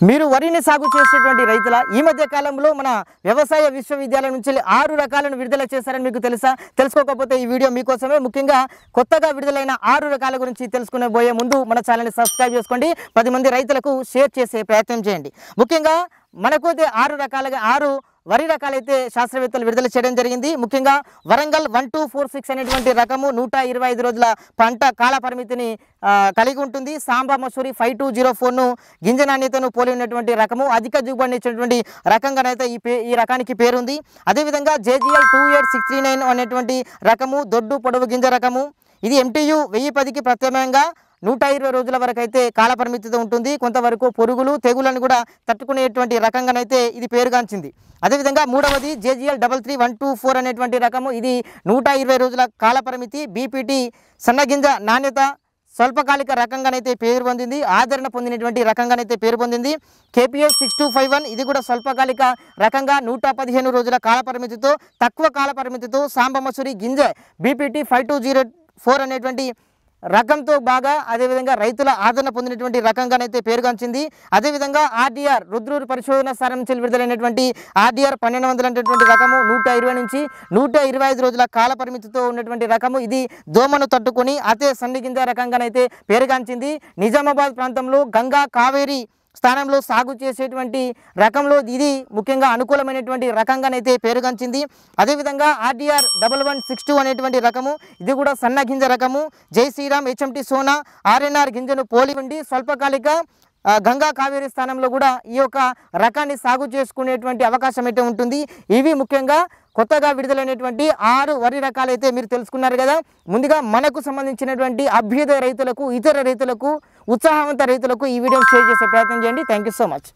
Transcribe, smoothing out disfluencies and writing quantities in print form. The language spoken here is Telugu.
మీరు వరిని సాగు చేసేటువంటి రైతుల ఈ మధ్య కాలంలో మన వ్యవసాయ విశ్వవిద్యాలయం నుంచి 6 రకాలను విడుదల చేశారని మీకు తెలుసా? తెలుసుకోకపోతే ఈ వీడియో మీకోసమే. ముఖ్యంగా కొత్తగా విడుదలైన 6 రకాల గురించి తెలుసుకునే ముందు మన ఛానల్ని సబ్స్క్రైబ్ చేసుకోండి. 10 మంది రైతులకు షేర్ చేసే ప్రయత్నం చేయండి. ముఖ్యంగా మనకు 6 వరి రకాలైతే శాస్త్రవేత్తలు విడుదల చేయడం జరిగింది. ముఖ్యంగా వరంగల్ 1246 అనేటువంటి రకము 125 రోజుల పంట కాల పరిమితిని కలిగి ఉంటుంది. సాంబా మసూరి 5204ను గింజ నాణ్యతను పోలి ఉన్నటువంటి రకము, అధిక దిగుబడిని ఇచ్చినటువంటి రకంగానైతే ఈ రకానికి పేరుంది. అదేవిధంగా JGL 28639 అనేటువంటి రకము దొడ్డు పొడవు గింజ రకము. ఇది MTU 1010కి ప్రత్యామ్నాయంగా 120 రోజుల వరకు అయితే కాల పరిమితితో ఉంటుంది. కొంతవరకు పురుగులు తెగులను కూడా తట్టుకునేటువంటి రకంగానైతే ఇది పేరుగాంచింది. అదేవిధంగా మూడవది JGL 33124 అనేటువంటి రకము. ఇది 120 రోజుల కాల పరిమితి, BPT సన్నగింజ నాణ్యత స్వల్పకాలిక రకంగానైతే పేరు పొందింది, ఆదరణ పొందినటువంటి రకంగానైతే పేరు పొందింది. KPS 6251 ఇది కూడా స్వల్పకాలిక రకంగా 115 రోజుల కాల పరిమితితో తక్కువ కాల పరిమితితో సాంబ మసూరి గింజ BPT 5204 అనేటువంటి రకంతో బాగా అదేవిధంగా రైతుల ఆదరణ పొందినటువంటి రకంగానైతే పేరుగాంచింది. అదేవిధంగా RDR రుద్రూరు పరిశోధన స్థానం నుంచి విడుదలైనటువంటి RDR 1200 అనేటువంటి రకము 120 నుంచి 125 రోజుల కాల పరిమితితో ఉన్నటువంటి రకము. ఇది దోమను తట్టుకొని అతే సన్నిగింజ రకంగానైతే పేరుగాంచింది. నిజామాబాద్ ప్రాంతంలో గంగా కావేరి స్థానంలో సాగు చేసేటువంటి రకంలో ఇది ముఖ్యంగా అనుకూలమైనటువంటి రకంగానైతే పేరుగాంచింది. అదేవిధంగా RDR 1162 అనేటువంటి రకము. ఇది కూడా సన్న గింజ రకము. జై శ్రీరామ్ HMT సోనా RNR గింజను పోలి ఉండి స్వల్పకాలిక గంగా కావేరి స్థానంలో కూడా ఈ యొక్క రకాన్ని సాగు చేసుకునేటువంటి అవకాశం అయితే ఉంటుంది. ఇవి ముఖ్యంగా కొత్తగా విడుదలైనటువంటి 6 వరి రకాలైతే మీరు తెలుసుకున్నారు కదా. ముందుగా మనకు సంబంధించినటువంటి అభ్యుదయ రైతులకు, ఇతర రైతులకు, ఉత్సాహవంత రైతులకు ఈ వీడియోని షేర్ చేసే ప్రయత్నం చేయండి. Thank you so much.